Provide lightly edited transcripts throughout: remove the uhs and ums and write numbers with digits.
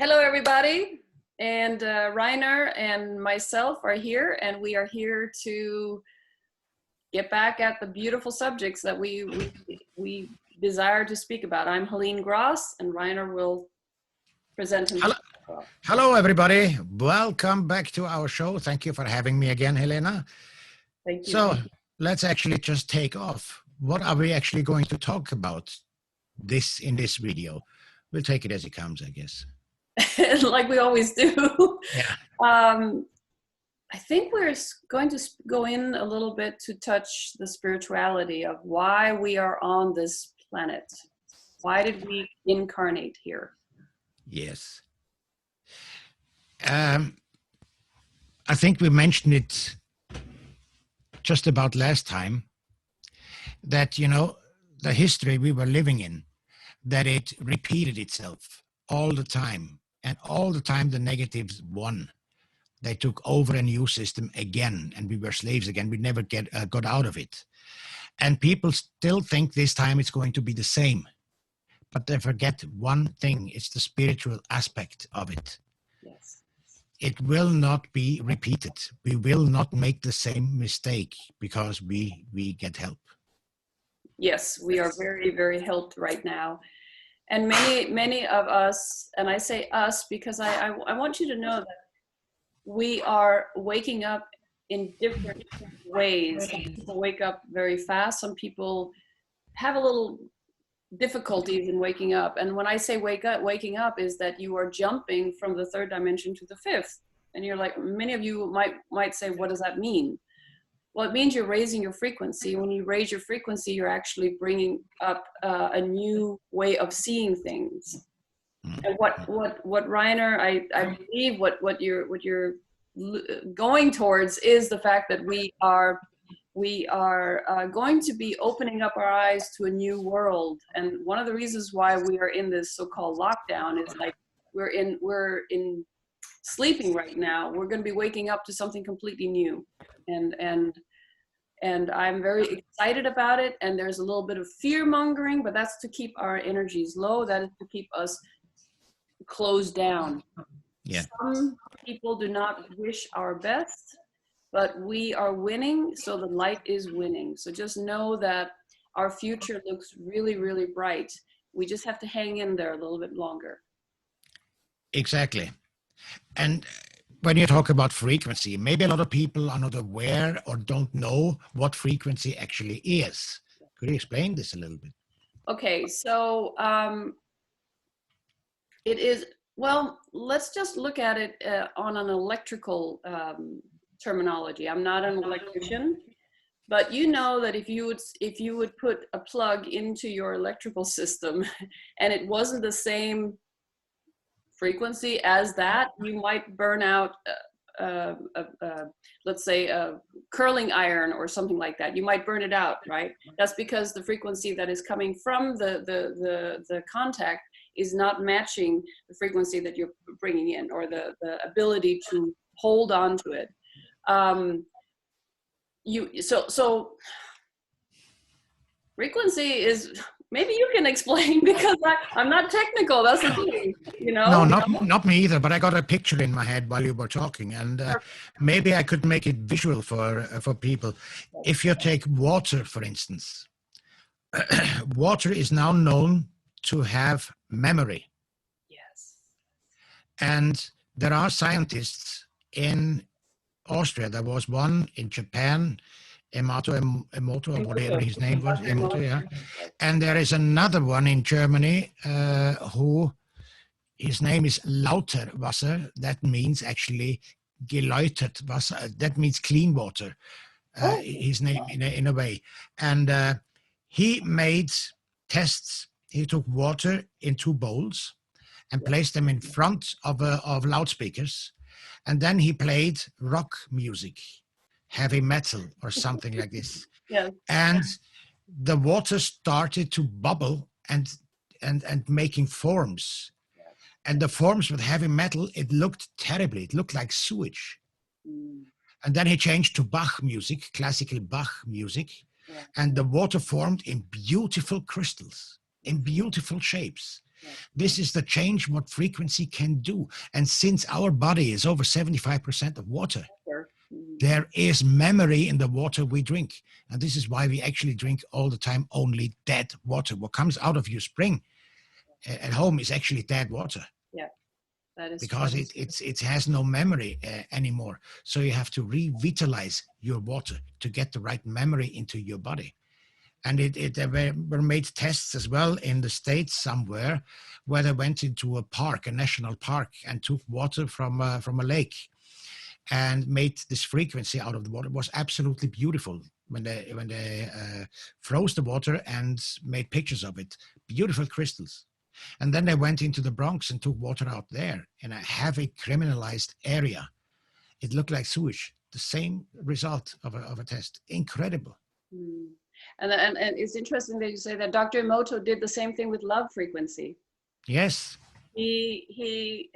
Hello, everybody. And Reiner and myself are here, and we are here to get back at the beautiful subjects that we desire to speak about. I'm Helene Gross, and Reiner will present himself. Hello, everybody. Welcome back to our show. Thank you for having me again, Helena. Thank you. So let's actually just take off. What are we actually going to talk about in this video? We'll take it as it comes, I guess. Like we always do. Yeah. I think we're going to go in a little bit to touch the spirituality of why we are on this planet. Why did we incarnate here? Yes. I think we mentioned it just about last time that, you know, the history we were living in, that it repeated itself all the time. And all the time the negatives won. They took over a new system again, and we were slaves again. We never got out of it. And people still think this time it's going to be the same. But they forget one thing. It's the spiritual aspect of it. Yes. It will not be repeated. We will not make the same mistake because we get help. Yes, we are very, very helped right now. And many of us, and I say us because I want you to know that we are waking up in different ways. Some people wake up very fast. Some people have a little difficulties in waking up. And when I say waking up is that you are jumping from the third dimension to the fifth. And you're like, many of you might say, what does that mean? Well, it means you're raising your frequency. When you raise your frequency, you're actually bringing up a new way of seeing things. And what Reiner, I believe what you're going towards is the fact that we are going to be opening up our eyes to a new world. And one of the reasons why we are in this so-called lockdown is like we're in sleeping right now. We're going to be waking up to something completely new. And I'm very excited about it. And there's a little bit of fear mongering, but that's to keep our energies low. That is to keep us closed down. Yeah. Some people do not wish our best, but we are winning. So the light is winning. So just know that our future looks really, really bright. We just have to hang in there a little bit longer. Exactly. And when you talk about frequency, maybe a lot of people are not aware or don't know what frequency actually is. Could you explain this a little bit? Okay, so it is, well, let's just look at it on an electrical terminology. I'm not an electrician, but you know that if you would put a plug into your electrical system and it wasn't the same frequency as that, you might burn out let's say a curling iron or something like that. You might burn it out, right? That's because the frequency that is coming from the contact is not matching the frequency that you're bringing in, or the ability to hold on to it. So frequency is, maybe you can explain, because I'm not technical. That's the thing, you know? No, not me either, but I got a picture in my head while you were talking, and maybe I could make it visual for people. If you take water, for instance, water is now known to have memory. Yes. And there are scientists in Austria. There was one in Japan, Emoto, or whatever his name was, Emoto, yeah. And there is another one in Germany who, his name is Lauterwasser. That means actually geläutert Wasser. That means clean water, his name in a way. And he made tests. He took water in 2 bowls and placed them in front of loudspeakers. And then he played rock music, heavy metal or something like this. Yeah. And the water started to bubble and making forms. And the forms with heavy metal, it looked terribly. It looked like sewage. And then he changed to Bach music, classical Bach music. And the water formed in beautiful crystals, in beautiful shapes. This is the change what frequency can do. And since our body is over 75% of water, Sure. Mhm. there is memory in the water we drink. And this is why we actually drink all the time only dead water. What comes out of your spring at home is actually dead water. Yeah, that is true. Because it has no memory anymore. So you have to revitalize your water to get the right memory into your body. And were made tests as well in the States somewhere, where they went into a park, a national park, and took water from a lake and made this frequency out of the water. It was absolutely beautiful when they froze the water and made pictures of it. Beautiful crystals. And then they went into the Bronx and took water out there in a heavy criminalized area. It looked like sewage. The same result of a test. Incredible. Mm. And it's interesting that you say that Dr. Emoto did the same thing with love frequency. Yes. He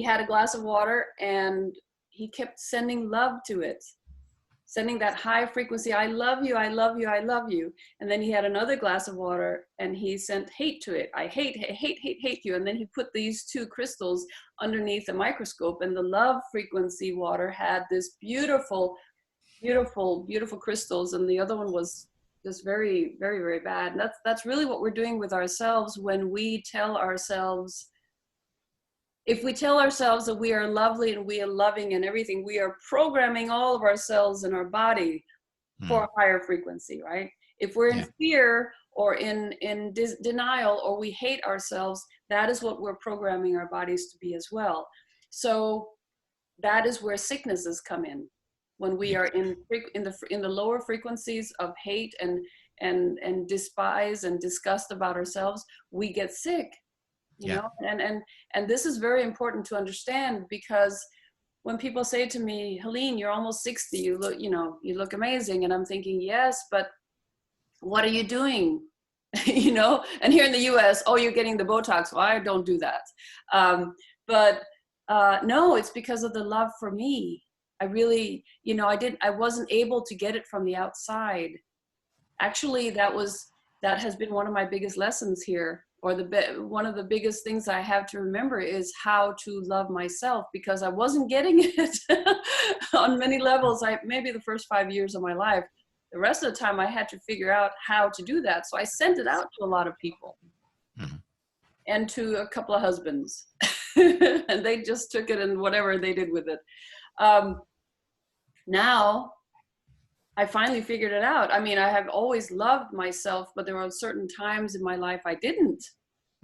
had a glass of water and he kept sending love to it, sending that high frequency, I love you, I love you, I love you. And then he had another glass of water and he sent hate to it. I hate, hate, hate, hate you. And then he put these two crystals underneath a microscope, and the love frequency water had this beautiful, beautiful, beautiful crystals. And the other one was just very, very, very bad. And that's really what we're doing with ourselves when we tell ourselves, if we tell ourselves that we are lovely and we are loving and everything, we are programming all of ourselves and our body for a higher frequency, right? If we're in fear or in denial, or we hate ourselves, that is what we're programming our bodies to be as well. So that is where sicknesses come in. When we are in the lower frequencies of hate and despise and disgust about ourselves, we get sick. You know, and this is very important to understand, because when people say to me, Helene, you're almost 60, you look amazing. And I'm thinking, yes, but what are you doing? You know, and here in the US, oh, you're getting the Botox. Well, I don't do that. But no, it's because of the love for me. I really, I wasn't able to get it from the outside. Actually, that has been one of my biggest lessons here, or one of the biggest things I have to remember is how to love myself, because I wasn't getting it on many levels. Maybe the first 5 years of my life. The rest of the time I had to figure out how to do that. So I sent it out to a lot of people and to a couple of husbands and they just took it and whatever they did with it. Now I finally figured it out. I mean, I have always loved myself, but there were certain times in my life I didn't.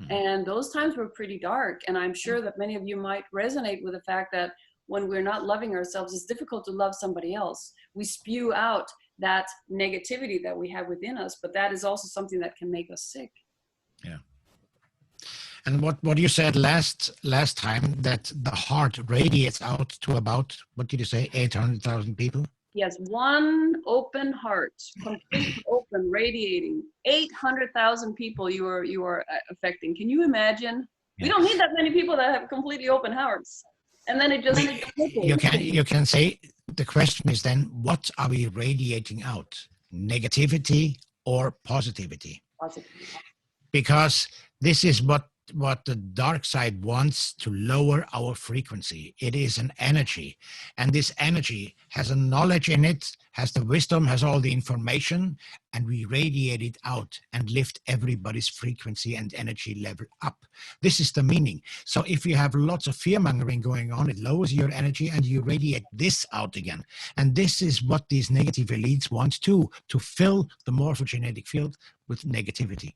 And those times were pretty dark. And I'm sure that many of you might resonate with the fact that when we're not loving ourselves, it's difficult to love somebody else. We spew out that negativity that we have within us, but that is also something that can make us sick. Yeah. And what you said last time, that the heart radiates out to about, what did you say, 800,000 people? Yes, one open heart, completely open, radiating. 800,000 people you are affecting. Can you imagine? Yeah. We don't need that many people that have completely open hearts. And then it just... You can say, the question is then, what are we radiating out? Negativity or positivity? Positivity. Because this is what the dark side wants, to lower our frequency. It is an energy, and this energy has a knowledge in it, has the wisdom, has all the information, and we radiate it out and lift everybody's frequency and energy level up. This is the meaning. So if you have lots of fear mongering going on, it lowers your energy and you radiate this out again. And this is what these negative elites want to fill the morphogenetic field with negativity.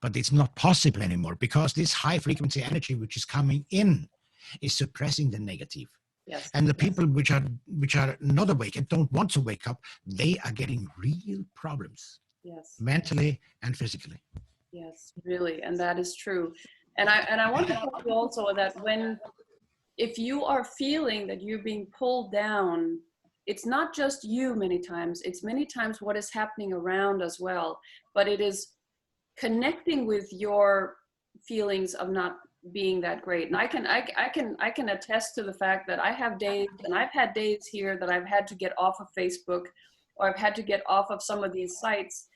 But it's not possible anymore, because this high frequency energy which is coming in is suppressing the negative. Yes. And the people which are not awake and don't want to wake up, they are getting real problems. Yes. Mentally and physically. Yes, really, and that is true. And I want to tell you also that if you are feeling that you're being pulled down, it's not just you many times, it's many times what is happening around as well. But it is connecting with your feelings of not being that great. And I can attest to the fact that I have days, and I've had days here that I've had to get off of Facebook, or I've had to get off of some of these sites,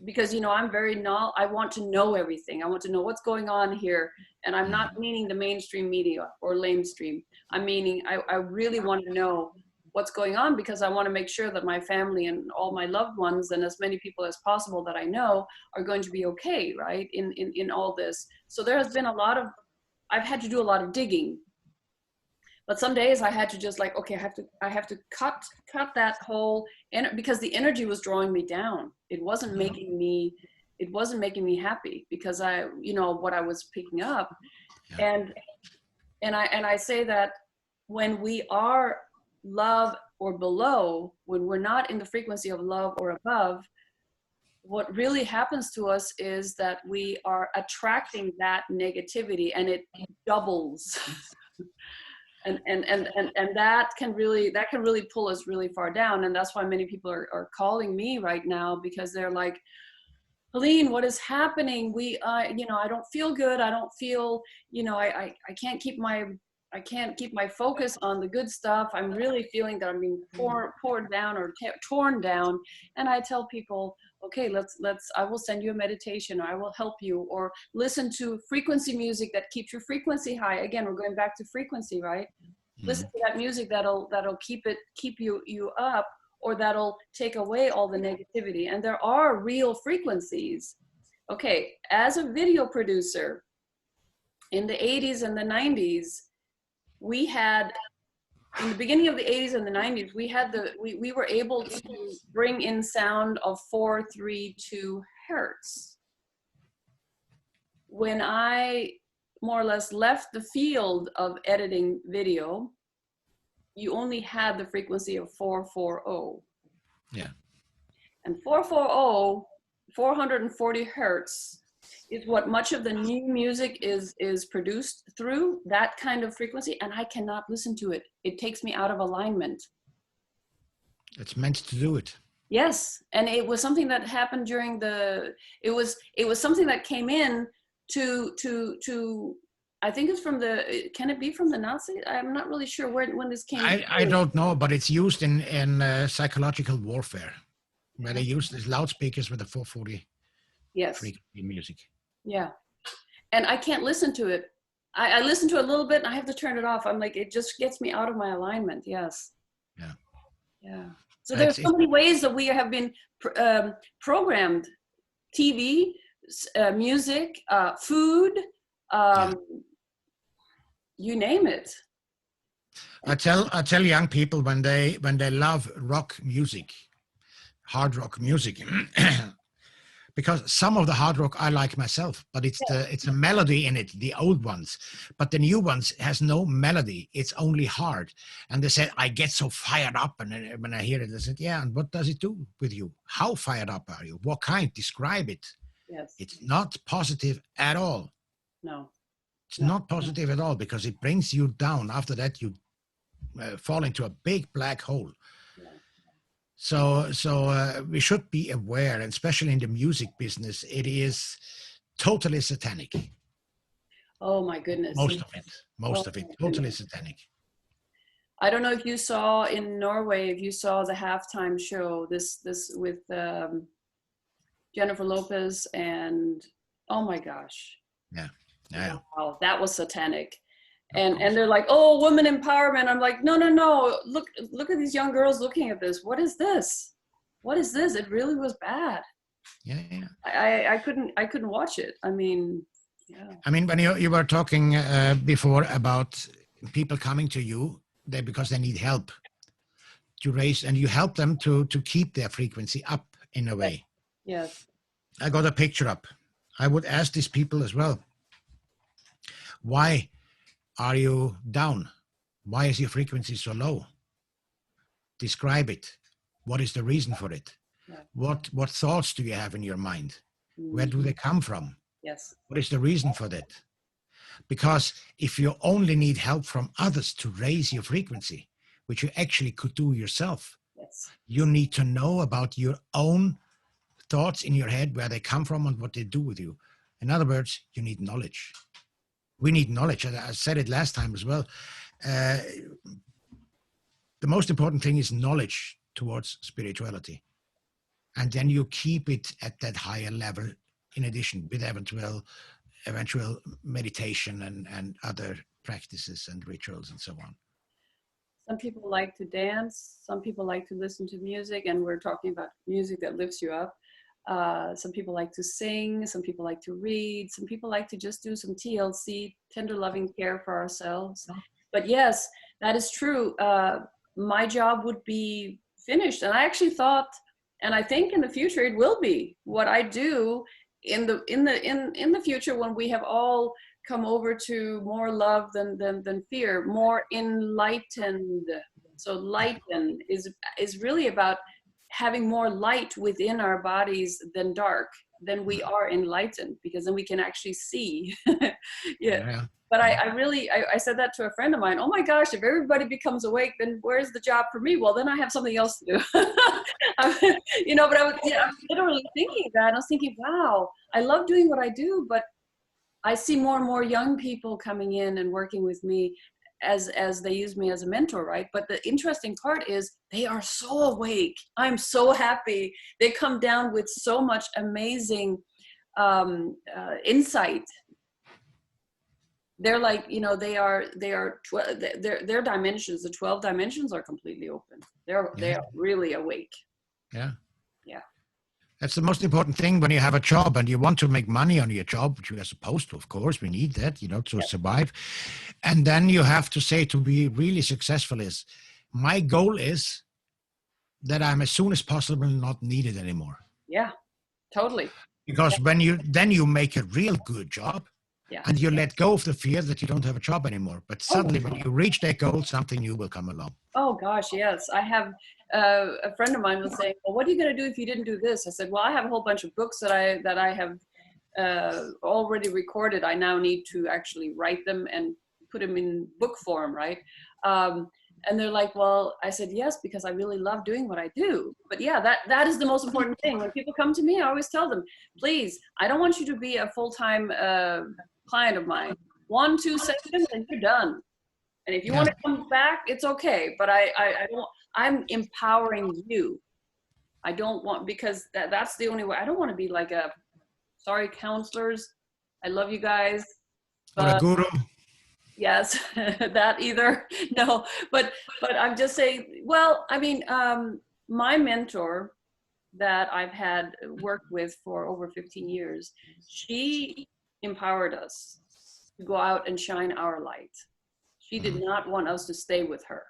because, you know, I'm very I want to know everything. I want to know what's going on here. And I'm not meaning the mainstream media or lamestream. I'm meaning, I really want to know what's going on, because I want to make sure that my family and all my loved ones and as many people as possible that I know are going to be okay, right? In all this. So there has been I've had to do a lot of digging. But some days I had to just like, okay, I have to cut that whole, because the energy was drawing me down. It wasn't making me happy, because you know, what I was picking up. Yeah. And I say that when we are love or below, when we're not in the frequency of love or above, what really happens to us is that we are attracting that negativity, and it doubles. And that can really pull us really far down. And that's why many people are calling me right now, because they're like, Helene, what is happening? You know, I don't feel good. I don't feel, you know, I can't keep my focus on the good stuff. I'm really feeling that I'm being poured down or torn down. And I tell people, okay, I will send you a meditation, or I will help you, or listen to frequency music that keeps your frequency high. Again, we're going back to frequency, right? Listen to that music that'll keep you up, or that'll take away all the negativity. And there are real frequencies. Okay, as a video producer in the 80s and the 90s, we had, in the beginning of the 80s and the 90s, we were able to bring in sound of 432 hertz. When I more or less left the field of editing video, you only had the frequency of 440. Yeah. And 440, 440 hertz, is what much of the new music is produced through, that kind of frequency, and I cannot listen to it. It takes me out of alignment. It's meant to do it. Yes, and it was something that happened during it was something that came in to I think it's from can it be from the Nazis? I'm not really sure when this came. I don't know, but it's used in psychological warfare, where they use these loudspeakers with the 440 frequency music. Yeah, and I can't listen to it. I listen to it a little bit and I have to turn it off. I'm like, it just gets me out of my alignment. Yes. Yeah. Yeah. So there's so many ways that we have been programmed: TV, music, food, you name it. I tell young people when they love rock music, hard rock music, because some of the hard rock I like myself, but it's a melody in it, the old ones, but the new ones has no melody. It's only hard. And they said, I get so fired up. And when I hear it, I said, yeah, and what does it do with you? How fired up are you? What kind? Describe it. Yes. It's not positive at all. No. It's not positive at all, because it brings you down. After that, you fall into a big black hole. So we should be aware, and especially in the music business, it is totally satanic. Oh my goodness. Most of it, totally satanic. I don't know if you saw in Norway, if you saw the halftime show, this with Jennifer Lopez, and oh my gosh. Yeah. Wow, that was satanic. And they're like, oh, women empowerment. I'm like, no. Look at these young girls looking at this. What is this? What is this? It really was bad. Yeah. I couldn't watch it. I mean, yeah. I mean, when you were talking before about people coming to you because they need help to raise, and you help them to keep their frequency up in a way. Yes. I got a picture up. I would ask these people as well, why are you down? Why is your frequency so low? Describe it. What is the reason for it? Yeah. What thoughts do you have in your mind? Where do they come from? Yes. What is the reason for that? Because if you only need help from others to raise your frequency, which you actually could do yourself, you need to know about your own thoughts in your head, where they come from and what they do with you. In other words, you need knowledge. We need knowledge. I said it last time as well. The most important thing is knowledge towards spirituality. and then you keep it at that higher level in addition with eventual meditation and other practices and rituals and so on. Some people like to dance. Some people like to listen to music, and we're talking about music that lifts you up. Some people like to sing. Some people like to read. Some people like to just do some TLC, tender loving care for ourselves. But yes, that is true. My job would be finished, and I actually thought, and I think in the future it will be, what I do in the future when we have all come over to more love than fear, more enlightened. So lighten is really about having more light within our bodies than dark. Then we are enlightened, because then we can actually see. Yeah. But I said that to a friend of mine. Oh my gosh, if everybody becomes awake, then where's the job for me? Well, then I have something else to do. But I was literally thinking that. I was thinking, wow, I love doing what I do, but I see more and more young people coming in and working with me as they use me as a mentor, right? But the interesting part is they are so awake. I'm so happy. They come down with so much amazing insight. They're like, their dimensions, the 12 dimensions are completely open. They are really awake. Yeah. Yeah. That's the most important thing when you have a job and you want to make money on your job, which we are supposed to, of course, we need that, to survive. And then you have to say, to be really successful is, my goal is that I'm as soon as possible not needed anymore. Yeah, totally. Because when you make a real good job, and you let go of the fear that you don't have a job anymore. But suddenly when you reach that goal, something new will come along. Oh gosh, yes. I have a friend of mine was saying, well, what are you going to do if you didn't do this? I said, well, I have a whole bunch of books that I have already recorded. I now need to actually write them and put them in book form, right? And they're like, well, I said, yes, because I really love doing what I do. But yeah, that is the most important thing. When people come to me, I always tell them, please, I don't want you to be a full-time client of mine. 1-2 sessions and you're done. And if you want to come back, it's okay. But I'm empowering you. I don't want, because that's the only way. I don't want to be like sorry, counselors. I love you guys. Or a guru. Yes, that either. No, but I'm just saying, well, I mean, my mentor that I've had worked with for over 15 years, she empowered us to go out and shine our light. She did not want us to stay with her.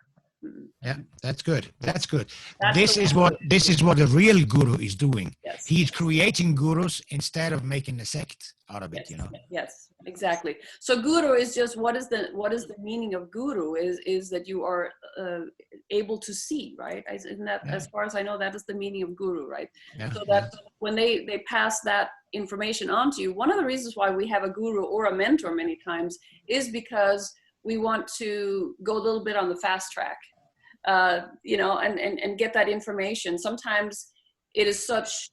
Yeah, that's good. That's good. This is what a real guru is doing. Yes. He's creating gurus instead of making a sect out of it, Yes, exactly. So guru is just, what is the meaning of guru is that you are able to see, right? Isn't that, as far as I know, that is the meaning of guru, right? So that when they pass that information on to you, one of the reasons why we have a guru or a mentor many times is because we want to go a little bit on the fast track. And get that information. Sometimes it is such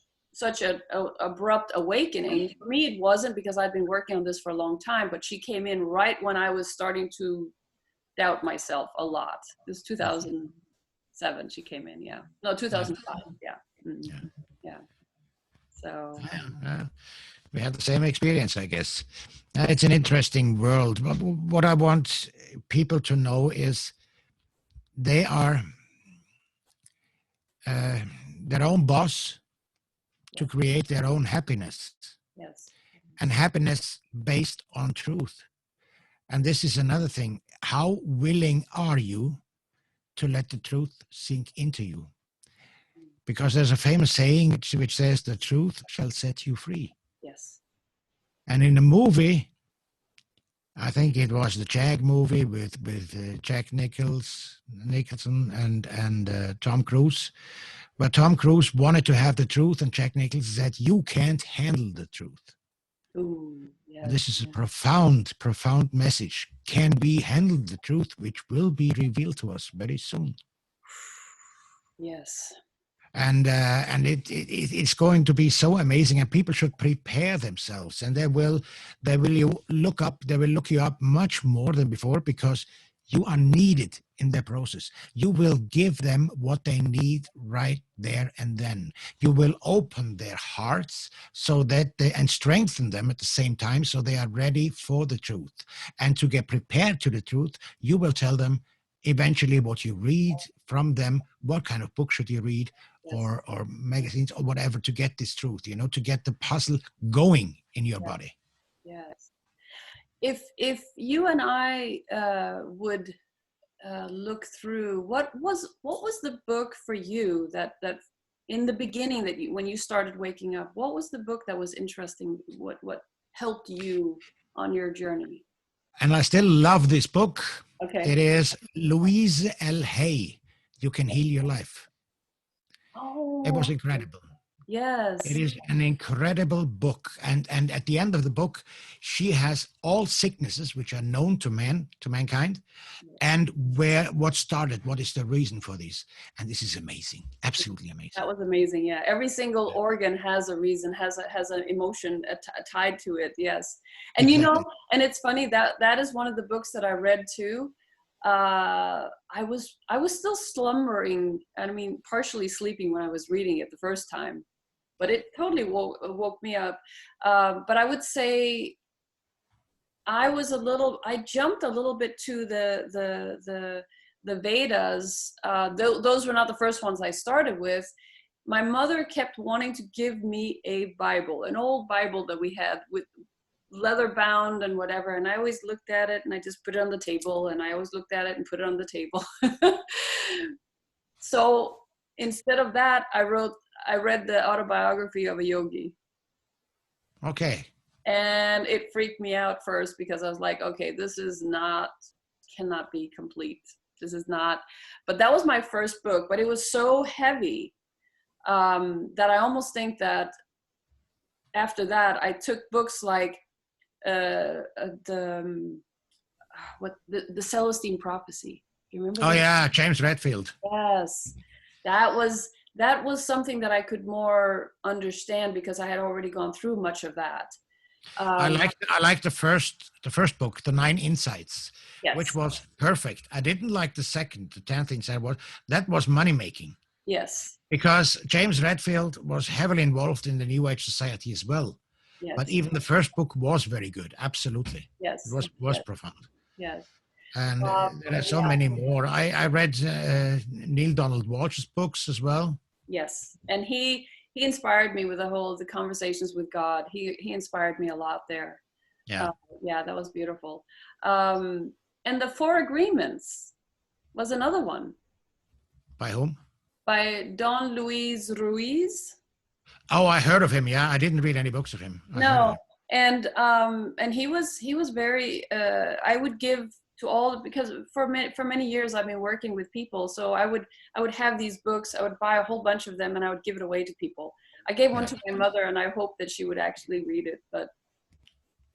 an abrupt awakening. For me, it wasn't, because I've been working on this for a long time, but she came in right when I was starting to doubt myself a lot. It was 2007 she came in, 2005, yeah. So. We had the same experience, I guess. It's an interesting world. What I want people to know is they are their own boss to create their own happiness. Yes. And happiness based on truth. And this is another thing. How willing are you to let the truth sink into you? Because there's a famous saying which says, the truth shall set you free. Yes. And in the movie, I think it was the Jag movie with Jack Nicholson and Tom Cruise, where Tom Cruise wanted to have the truth and Jack Nicholson said, you can't handle the truth. Ooh, yes. This is a profound message. Can we handle the truth, which will be revealed to us very soon? Yes. And it's going to be so amazing, and people should prepare themselves, and they will look you up much more than before, because You are needed in their process. You will give them what they need right there and then. You will open their hearts so that they, and strengthen them at the same time so they are ready for the truth. And to get prepared to the truth, you will tell them eventually what you read from them, what kind of book should you read, Yes. or magazines or whatever, to get this truth, to get the puzzle going in your body. Yes. If you and I would look through what was the book for you that in the beginning that when you started waking up, what was the book that was interesting? What helped you on your journey? And I still love this book. Okay. It is Louise L. Hay, You Can Heal Your Life. It was Oh, incredible. yes. It is an incredible book. And at the end of the book, she has all sicknesses which are known to mankind, and what started, what is the reason for these. And this is amazing, absolutely amazing. That was amazing. Yeah, every single organ has a reason, has an emotion tied to it. Yes, and Exactly. and it's funny that is one of the books that I read too. I was still slumbering. I mean, partially sleeping when I was reading it the first time, but it totally woke me up. But I would say I jumped a little bit to the Vedas. Those were not the first ones I started with. My mother kept wanting to give me a Bible, an old Bible that we had with leather bound and whatever. And I always looked at it and I just put it on the table, and I always looked at it and put it on the table. So instead of that, I read the autobiography of a yogi. Okay. And it freaked me out first because I was like, okay, this is cannot be complete. This is not, but that was my first book, but it was so heavy that I almost think that after that, I took books like the Celestine Prophecy. You remember? Oh yeah, James Redfield. Yes, that was something that I could more understand because I had already gone through much of that. I like the first book, The 9 Insights, Yes. which was perfect. I didn't like the second, the 10th insight. That was money making. Yes. Because James Redfield was heavily involved in the New Age Society as well. Yes. But even the first book was very good. Absolutely. Yes. It was profound. Yes. And there are so many more. I read Neil Donald Walsh's books as well. Yes. And he inspired me with the conversations with God. He inspired me a lot there. Yeah. Yeah, that was beautiful. And the Four Agreements was another one. By whom? By Don Luis Ruiz. Oh, I heard of him. Yeah, I didn't read any books of him. No, and he was very. I would give to all, because for many years I've been working with people, so I would have these books. I would buy a whole bunch of them and I would give it away to people. I gave one to my mother and I hoped that she would actually read it, but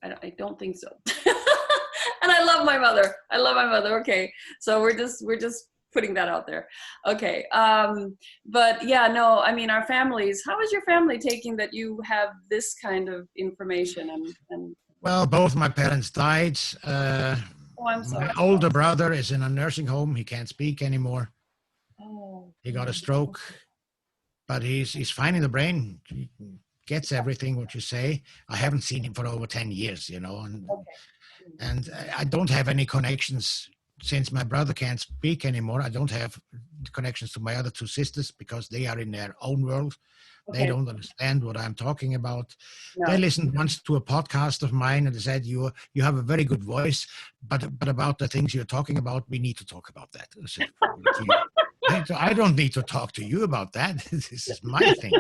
I don't think so. And I love my mother. Okay, so we're just putting that out there. Okay. But yeah, no, I mean, our families, how is your family taking that you have this kind of information? And Well, both my parents died. I'm sorry. My older brother is in a nursing home. He can't speak anymore. Oh. He got a stroke, but he's fine in the brain. He gets everything what you say. I haven't seen him for over 10 years, and I don't have any connections. Since my brother can't speak anymore, I don't have connections to my other two sisters because they are in their own world. Okay. They don't understand what I'm talking about. No. They listened once to a podcast of mine and they said, you have a very good voice, but about the things you're talking about, we need to talk about that. I said, I don't need to talk to you about that. This is my thing.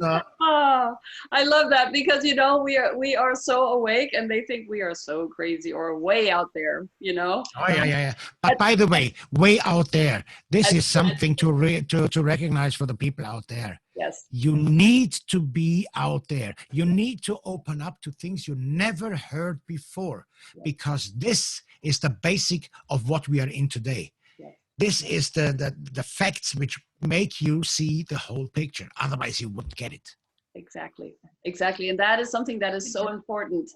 I love that because we are so awake and they think we are so crazy or way out there, Oh yeah. But by the way out there, this is something to recognize for the people out there. Yes. You need to be out there. You need to open up to things you never heard before, because this is the basic of what we are in today. This is the facts which make you see the whole picture. Otherwise, you wouldn't get it. Exactly. And that is something that is so important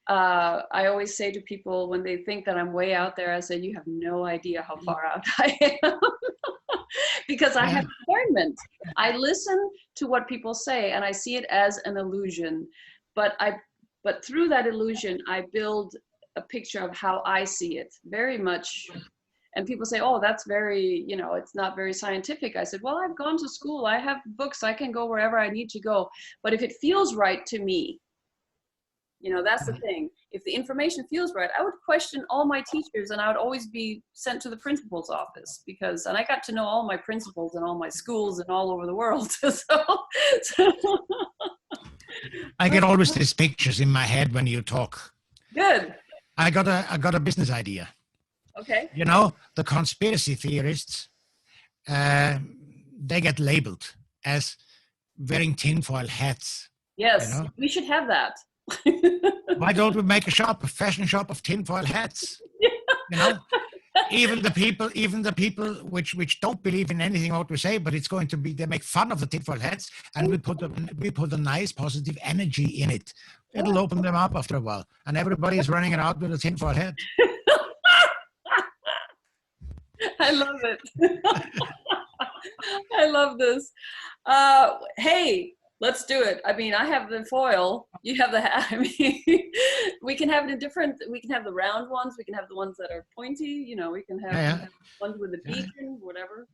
I always say to people when they think that I'm way out there, I say, you have no idea how far out I am. Because I have discernment. I listen to what people say and I see it as an illusion. But through that illusion, I build a picture of how I see it very much. And people say, oh, that's very, it's not very scientific. I said, well, I've gone to school. I have books. I can go wherever I need to go. But if it feels right to me, that's the thing. If the information feels right, I would question all my teachers and I would always be sent to the principal's office and I got to know all my principals and all my schools and all over the world. I get always these pictures in my head when you talk. Good. I got a business idea. Okay. The conspiracy theorists, they get labeled as wearing tinfoil hats. Yes, we should have that. Why don't we make a fashion shop of tinfoil hats? Even the people which don't believe in anything what we say, but it's going to be, they make fun of the tinfoil hats, and we put a nice positive energy in it. It'll open them up after a while, and everybody is running around with a tinfoil hat. I love it. I love this. Hey, let's do it. I mean, I have the foil. You have the hat. I mean, we can have it in different. We can have the round ones. We can have the ones that are pointy. We can have ones with the beacon, whatever.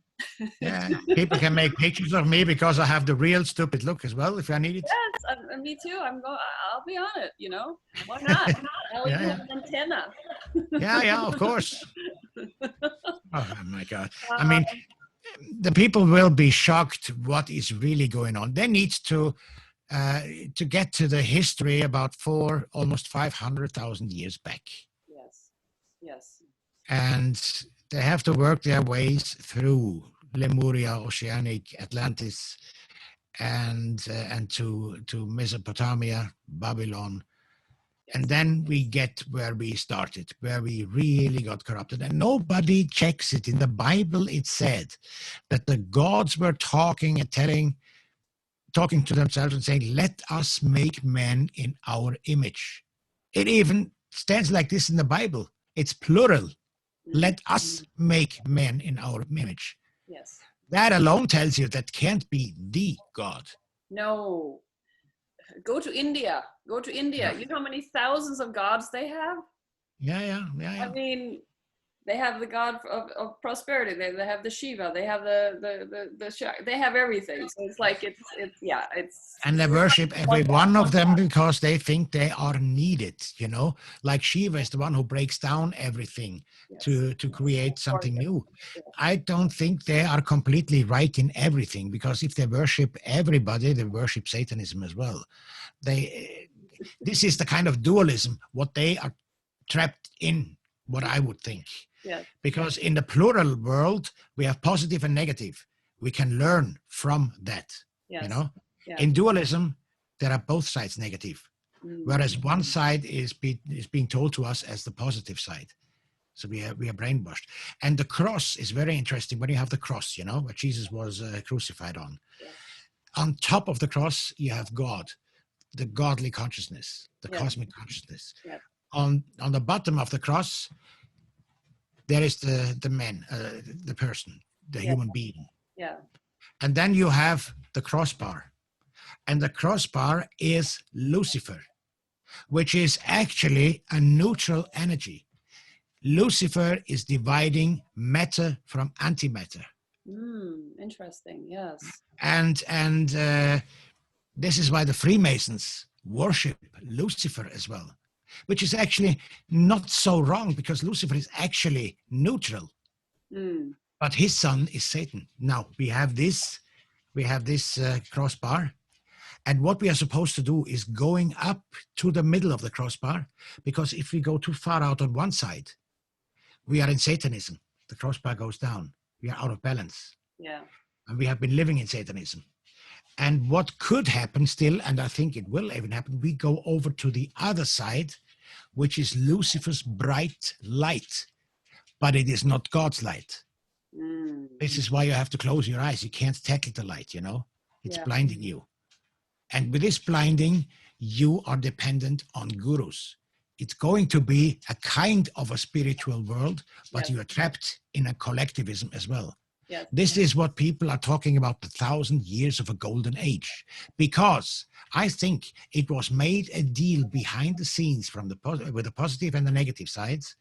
Yeah, people can make pictures of me because I have the real stupid look as well, if I need it. Yes, me too. I'll be on it. Why not? I'll even have an antenna. Yeah, of course. Oh my God! I mean, the people will be shocked what is really going on. They need to get to the history about almost 500,000 years back. Yes. And they have to work their ways through Lemuria, Oceanic, Atlantis, and to Mesopotamia, Babylon. And then we get where we started, where we really got corrupted. And nobody checks it. In the Bible, it said that the gods were talking and talking to themselves and saying, let us make men in our image. It even stands like this in the Bible. It's plural. Let us make men in our image. Yes. That alone tells you that can't be the God. No. Go to India. Yeah. You know how many thousands of gods they have? Yeah. I mean, they have the god of prosperity. They have the Shiva. They have they have everything. So it's like it's. And they worship every one of them because they think they are needed. Like Shiva is the one who breaks down everything to create something new. I don't think they are completely right in everything, because if they worship everybody, they worship Satanism as well. This is the kind of dualism what they are trapped in, what I would think. Yeah. Because in the plural world, we have positive and negative. We can learn from that. Yes. Yeah. In dualism, there are both sides negative, whereas one side is being told to us as the positive side. So we are brainwashed. And the cross is very interesting. When you have the cross, where Jesus was crucified on. Yeah. On top of the cross, you have God, the godly consciousness, the cosmic consciousness. Yeah. On the bottom of the cross, there is the man, the person, the human being. Yeah. And then you have the crossbar. And the crossbar is Lucifer, which is actually a neutral energy. Lucifer is dividing matter from antimatter. Interesting, yes. And this is why the Freemasons worship Lucifer as well, which is actually not so wrong, because Lucifer is actually neutral. But his son is Satan. Now we have this crossbar, and what we are supposed to do is going up to the middle of the crossbar, because if we go too far out on one side, we are in Satanism. The crossbar goes down. We are out of balance. Yeah. And we have been living in Satanism. And what could happen still, and I think it will even happen, we go over to the other side, which is Lucifer's bright light, but it is not God's light. This is why you have to close your eyes. You can't tackle the light, It's blinding you. And with this blinding, you are dependent on gurus. it's going to be a kind of a spiritual world, but Yes. you are trapped in a collectivism as well. Yes. This is what people are talking about, the 1,000 years of a golden age, because I think it was made a deal behind the scenes from with the positive and the negative sides,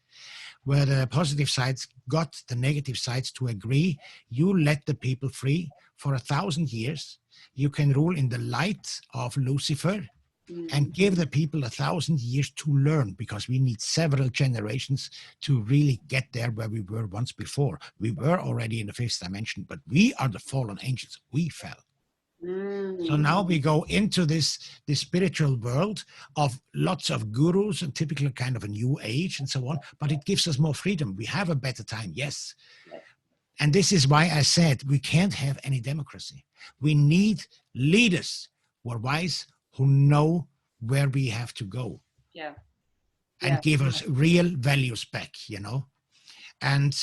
where the positive sides got the negative sides to agree. You let the people free for 1,000 years. You can rule in the light of Lucifer and give the people 1,000 years to learn, because we need several generations to really get there where we were once before. We were already in the fifth dimension, but we are the fallen angels. We fell. So now we go into this spiritual world of lots of gurus and typical kind of a new age and so on, but it gives us more freedom. We have a better time, yes. And this is why I said we can't have any democracy. We need leaders who are wise, who know where we have to go. Yeah. And give us real values back, you know. And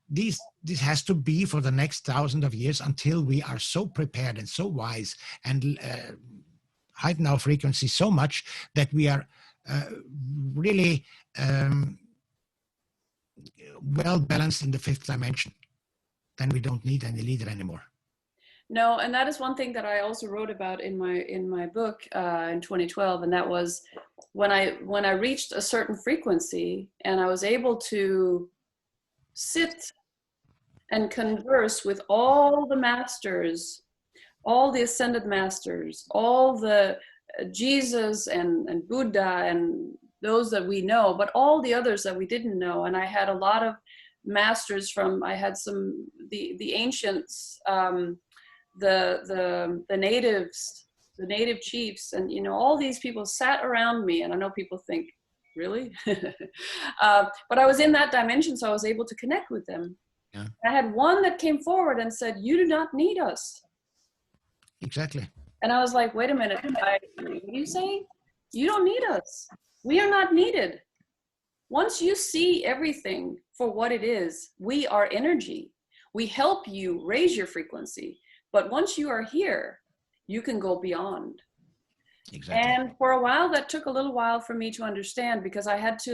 this has to be for the next 1,000 of years, until we are so prepared and so wise and heighten our frequency so much that we are really well balanced in the fifth dimension. Then we don't need any leader anymore. No, and that is one thing that I also wrote about in my book in 2012, and that was when I reached a certain frequency and I was able to sit and converse with all the masters, all the ascended masters, all the Jesus and Buddha and those that we know, but all the others that we didn't know. And I had a lot of masters I had some the ancients. The natives, the native chiefs, and all these people sat around me. And I know people think, really? But I was in that dimension, so I was able to connect with them. Yeah. I had one that came forward and said, "You do not need us." Exactly. And I was like, wait a minute, what do you say? You don't need us. We are not needed. Once you see everything for what it is, we are energy. We help you raise your frequency. But once you are here, you can go beyond. Exactly. And for a while, that took a little while for me to understand, because I had to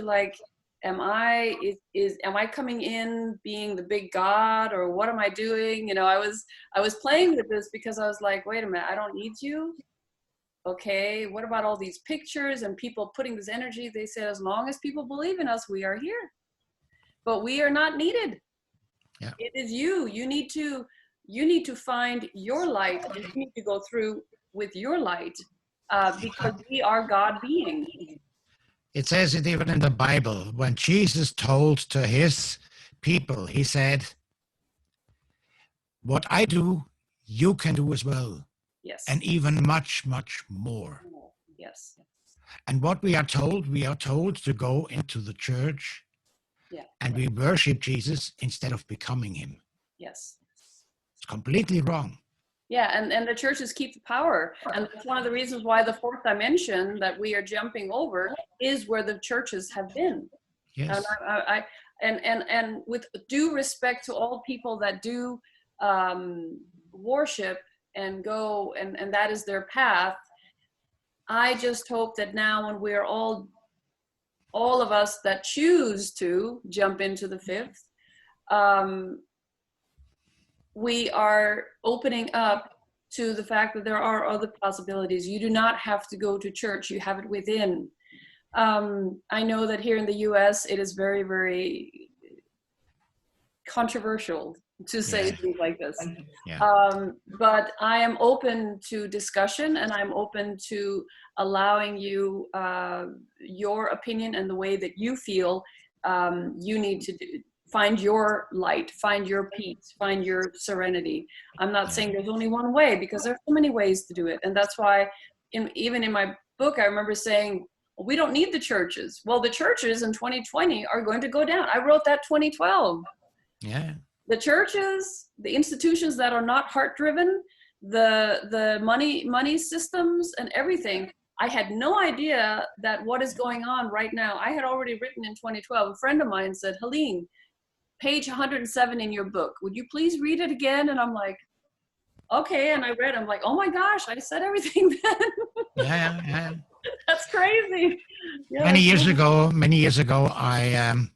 am I coming in being the big God, or what am I doing? I was playing with this because I was like, wait a minute, I don't need you. Okay, what about all these pictures and people putting this energy? They said, as long as people believe in us, we are here. But we are not needed. Yeah. It is you. You need to find your light, and you need to go through with your light, because we are God beings. It says it even in the Bible. When Jesus told to his people, he said, what I do, you can do as well. Yes. And even much, much more. Yes. And what we are told to go into the church, and we worship Jesus instead of becoming him. Yes. It's completely wrong. Yeah, and the churches keep the power. And that's one of the reasons why the fourth dimension that we are jumping over is where the churches have been. Yes. And with due respect to all people that do worship and go, and that is their path, I just hope that now, when we're all of us that choose to jump into the fifth, we are opening up to the fact that there are other possibilities. You do not have to go to church. You have it within. I know that here in the US, it is very, very controversial to say things like this. But I am open to discussion, and I'm open to allowing you your opinion and the way that you feel you need to find your light, find your peace, find your serenity. I'm not saying there's only one way, because there's so many ways to do it. And that's why even in my book, I remember saying, we don't need the churches. Well, the churches in 2020 are going to go down. I wrote that 2012. Yeah. The churches, the institutions that are not heart-driven, the money systems and everything. I had no idea that what is going on right now. I had already written in 2012. A friend of mine said, Helene, page 107 in your book, would you please read it again? And I'm like, okay. And I read, I'm like, oh my gosh, I said everything then. Yeah. That's crazy. Yeah, it's Many years ago, I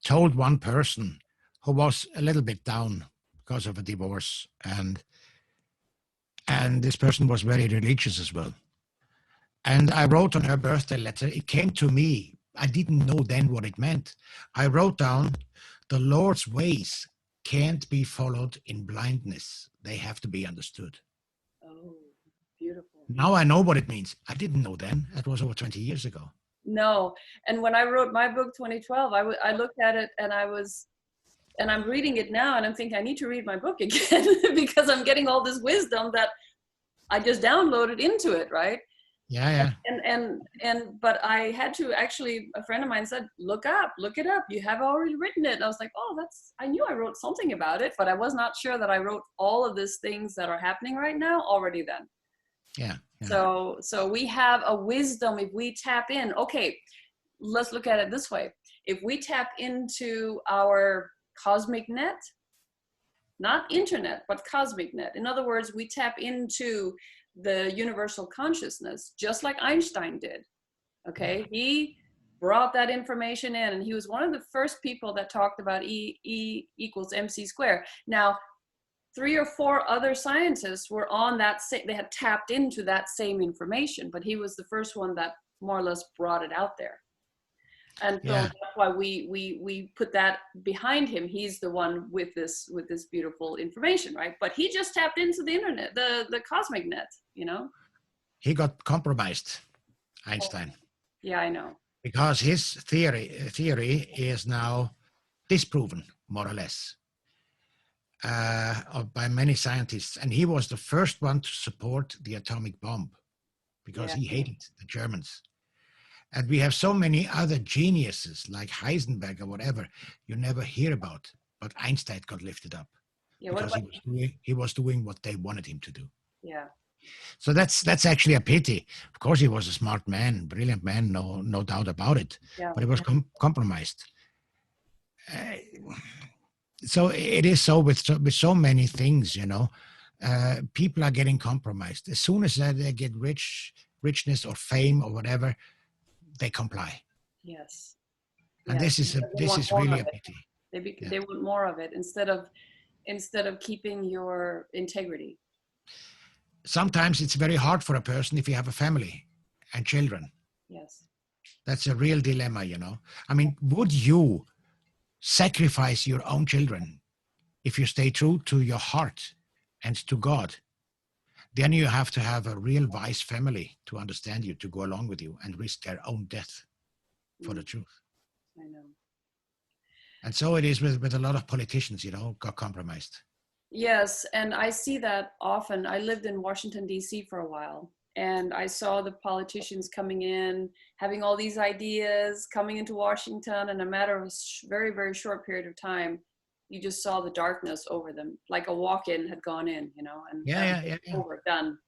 told one person who was a little bit down because of a divorce, and this person was very religious as well. And I wrote on her birthday letter, it came to me. I didn't know then what it meant. I wrote down, the Lord's ways can't be followed in blindness. They have to be understood. oh, beautiful. Now I know what it means. I didn't know then. That was over 20 years ago. No, and when I wrote my book 2012, I looked at it and I'm reading it now and I'm thinking I need to read my book again because I'm getting all this wisdom that I just downloaded into it, right? Yeah, yeah. But I had to actually, a friend of mine said, look it up. You have already written it. And I was like, oh, I knew I wrote something about it, but I was not sure that I wrote all of these things that are happening right now already then. Yeah. So we have a wisdom if we tap in. Okay, let's look at it this way. If we tap into our cosmic net, not internet, but cosmic net. In other words, we tap into the universal consciousness, just like Einstein did. Okay, he brought that information in, and he was one of the first people that talked about E equals mc squared. Now, 3 or 4 other scientists were on that they had tapped into that same information, but he was the first one that more or less brought it out there. And so that's why we put that behind him. He's the one with this beautiful information, right? But he just tapped into the internet, the cosmic net, you know. He got compromised, Einstein. Yeah, I know. Because his theory is now disproven, more or less, by many scientists. And he was the first one to support the atomic bomb because he hated the Germans. And we have so many other geniuses like Heisenberg or whatever you never hear about. But Einstein got lifted up because he was doing what they wanted him to do. Yeah. So that's actually a pity. Of course, he was a smart man, brilliant man, no doubt about it. Yeah. But he was compromised. So it is so with so many things, you know. People are getting compromised. As soon as they get richness or fame or whatever, they comply. Yes. And this is really a pity. They want more of it instead of keeping your integrity. Sometimes it's very hard for a person if you have a family and children. Yes. That's a real dilemma, you know. I mean, would you sacrifice your own children if you stay true to your heart and to God? Then you have to have a real wise family to understand you, to go along with you and risk their own death for the truth. I know. And so it is with a lot of politicians, you know, got compromised. Yes, and I see that often. I lived in Washington, D.C. for a while, and I saw the politicians coming in, having all these ideas, coming into Washington, in a matter of a very, very short period of time, you just saw the darkness over them, like a walk-in had gone in, you know, and over, done.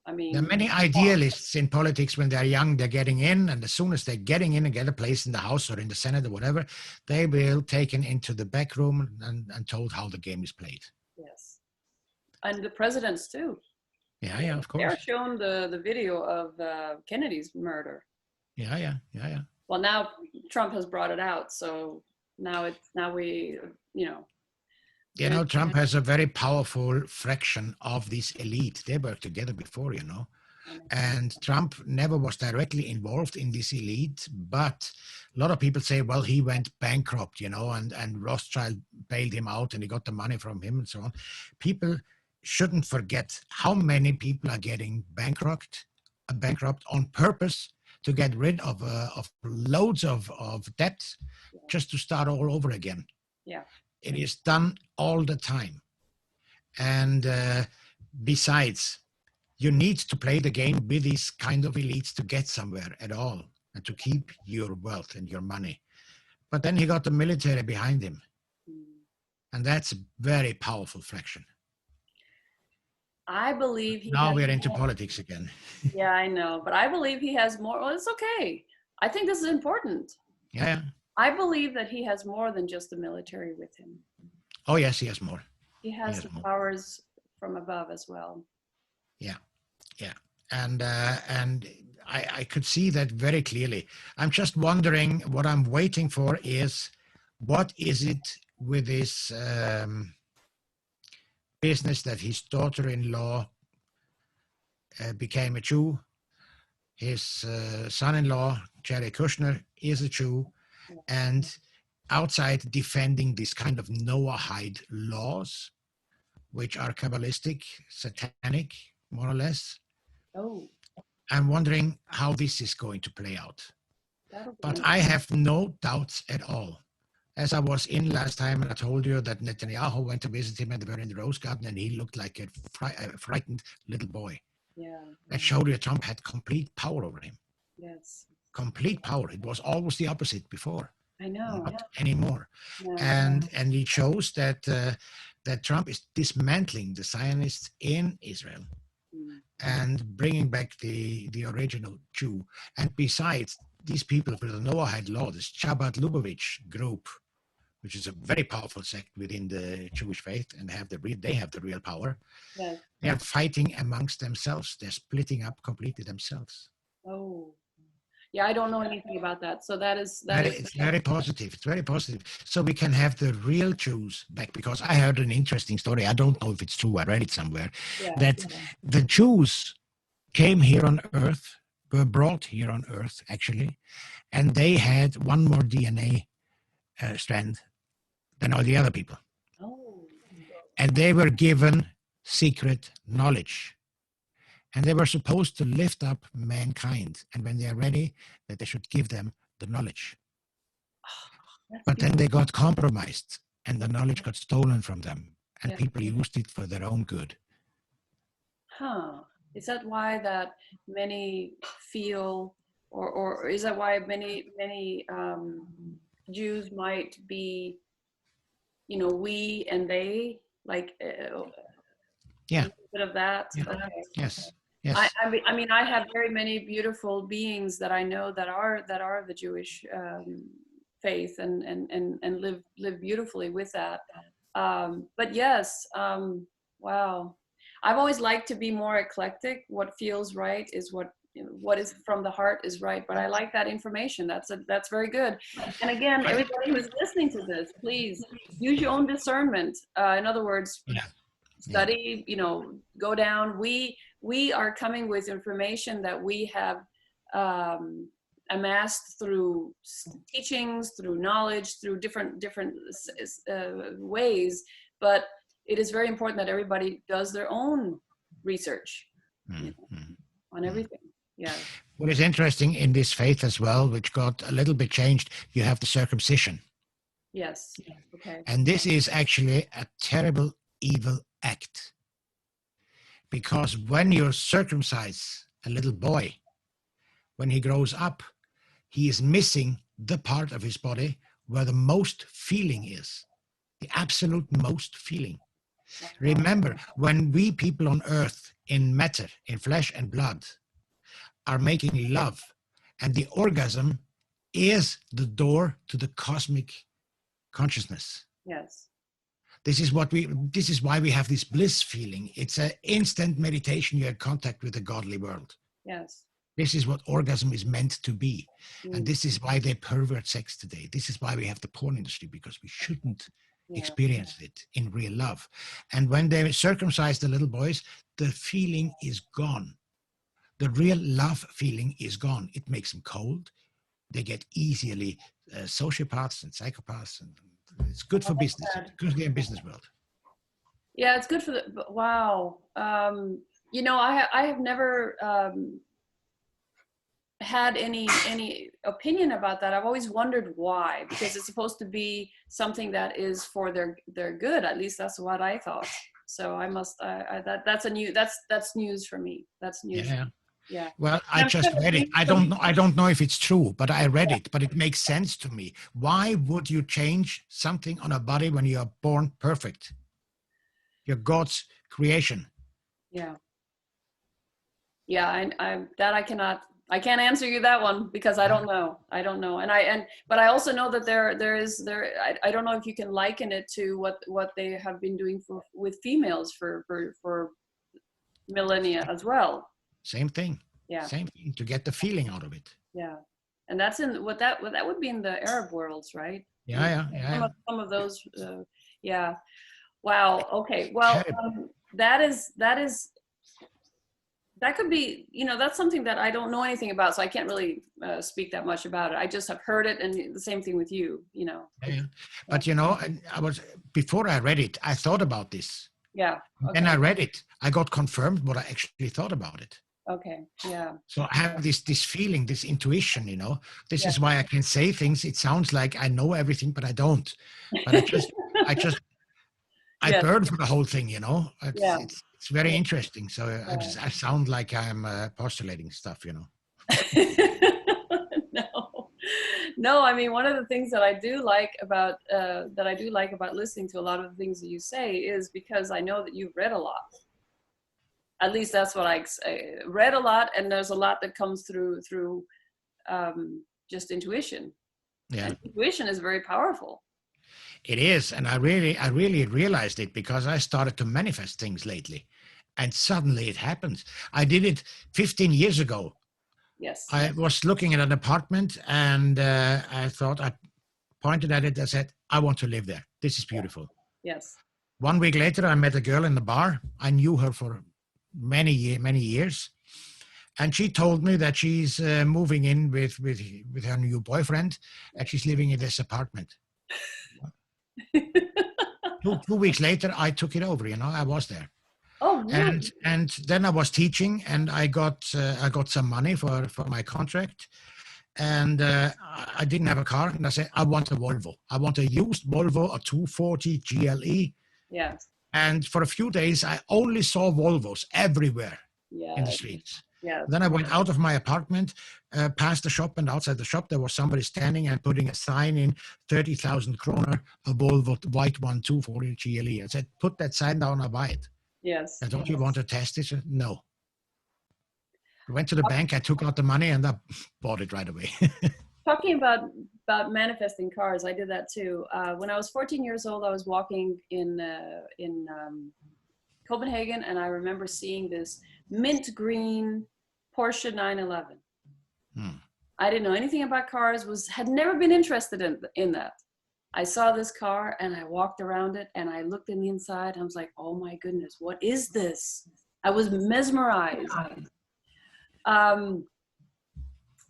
I mean, there are many idealists in politics. When they're young, they're getting in, and as soon as they're getting in and get a place in the House or in the Senate or whatever, they will taken into the back room and told how the game is played. Yes, and the presidents too. Yeah, of course. They're shown the video of Kennedy's murder. Yeah. Well, now Trump has brought it out, so now we, you know. You know, Trump has a very powerful fraction of this elite. They worked together before, you know. And Trump never was directly involved in this elite, but a lot of people say, well, he went bankrupt, you know, and Rothschild bailed him out and he got the money from him and so on. People shouldn't forget how many people are getting bankrupt on purpose to get rid of loads of debt just to start all over again. Yeah. It is done all the time. And besides, you need to play the game with these kind of elites to get somewhere at all and to keep your wealth and your money. But then he got the military behind him. And that's a very powerful fraction. I believe now we're into politics again. Yeah, I know. But I believe he has more. Well, it's okay. I think this is important. Yeah. I believe that he has more than just the military with him. Oh, yes, he has more. He has the powers from above as well. Yeah. And I could see that very clearly. I'm just wondering, what I'm waiting for is, what is it with this business that his daughter-in-law became a Jew? His son-in-law, Jared Kushner, is a Jew, and outside defending this kind of Noahide laws, which are Kabbalistic, satanic, more or less. Oh, I'm wondering how this is going to play out. that'll be But I have no doubts at all. As I was in last time, and I told you that Netanyahu went to visit him, and they were in the rose garden, and he looked like a frightened little boy. yeah. That showed you Trump had complete power over him. Yes. Complete power. It was always the opposite before. I know. Not anymore. No. And it shows that that Trump is dismantling the Zionists in Israel Mm. and bringing back the original Jew. And besides, these people with the Noahide law, this Chabad Lubavitch group, which is a very powerful sect within the Jewish faith, and they have the real power. Yes. They are fighting amongst themselves. They're splitting up completely themselves. Oh. Yeah, I don't know anything about that. So it's Very positive. It's very positive. So we can have the real Jews back, because I heard an interesting story. I don't know if it's true. I read it somewhere, that the Jews came here on earth, were brought here on earth, actually, and they had one more DNA strand than all the other people. Oh. And they were given secret knowledge. And they were supposed to lift up mankind. And when they are ready, that they should give them the knowledge. But then they got compromised, and the knowledge got stolen from them, and people used it for their own good. Huh. Is that why that many feel, or is that why many Jews might be, we and they, like Yeah. a bit of that? Yeah. Okay. Yes. Yes. I mean, I have very many beautiful beings that I know that are the Jewish faith and live beautifully with that. But yes, wow. I've always liked to be more eclectic. What feels right is what is from the heart is right. But I like that information. That's very good. And again, everybody who's listening to this, please use your own discernment. In other words, study. Go down. We are coming with information that we have amassed through teachings, through knowledge, through different ways. But it is very important that everybody does their own research on everything. Yeah. What is interesting in this faith as well, which got a little bit changed, you have the circumcision. Yes. Okay. And this is actually a terrible, evil act. Because when you circumcise a little boy, when he grows up, he is missing the part of his body where the most feeling is, the absolute most feeling. Remember, when we people on earth, in matter, in flesh and blood, are making love, and the orgasm is the door to the cosmic consciousness. Yes. This is why we have this bliss feeling. It's an instant meditation. You're in contact with the godly world. Yes. This is what orgasm is meant to be. And this is why they pervert sex today. This is why we have the porn industry, because we shouldn't experience it in real love. And when they circumcise the little boys, the feeling is gone. The real love feeling is gone. It makes them cold. They get easily sociopaths and psychopaths, and it's good for business. It's good in business world. Yeah, it's good for wow. I have never had any opinion about that. I've always wondered why, because it's supposed to be something that is for their good. At least that's what I thought. So I must that's news for me. That's news. Yeah. Yeah. Well, I just read it. I don't know if it's true, but I read it, but it makes sense to me. Why would you change something on a body when you are born perfect? You're God's creation. Yeah. Yeah, I can't answer you that one, because I don't know. But I also know that I don't know if you can liken it to what they have been doing with females for millennia as well. Same thing. Yeah. Same thing, to get the feeling out of it. Yeah. And that's in what that would be in the Arab worlds, right? Some of those, yeah. Wow. Okay. Well, Terrible. that could be, that's something that I don't know anything about, so I can't really speak that much about it. I just have heard it, and the same thing with you. Yeah. But I was, before I read it, I thought about this. Yeah. Okay. Then I read it. I got confirmed what I actually thought about it. Okay. Yeah. So I have this feeling, this intuition. This Yeah. is why I can say things. It sounds like I know everything, but I don't. But I Yes. burn for the whole thing. Yeah. It's very interesting. So Yeah. I sound like I'm postulating stuff. No, no. I mean, one of the things that I do like about listening to a lot of the things that you say is because I know that you've read a lot. At least that's what I read a lot, and there's a lot that comes through just intuition. Yeah, and intuition is very powerful. it is, and I really realized it because I started to manifest things lately, and suddenly it happens. I did it 15 years ago. Yes. I was looking at an apartment, and I thought, I pointed at it. I said, I want to live there. This is beautiful. Yes. 1 week later, I met a girl in the bar. I knew her for many years. And she told me that she's moving in with her new boyfriend, and she's living in this apartment. 2 weeks later, I took it over. I was there. Oh, really? And then I was teaching, and I got some money for my contract, and I didn't have a car, and I said, I want a Volvo. I want a used Volvo, a 240 GLE. Yes. And for a few days, I only saw Volvos everywhere in the streets. Yeah. Then I went out of my apartment, past the shop, and outside the shop, there was somebody standing and putting a sign in, 30,000 kroner, a Volvo white one, 240 GLE. I said, put that sign down, I'll buy it. Yes. And don't you want to test it? No. I went to the bank, I took out the money, and I bought it right away. Talking about manifesting cars, I did that too. When I was 14 years old, I was walking in Copenhagen, and I remember seeing this mint green Porsche 911. I didn't know anything about cars, had never been interested in that. I saw this car, and I walked around it, and I looked in the inside, and I was like, oh my goodness, what is this? I was mesmerized.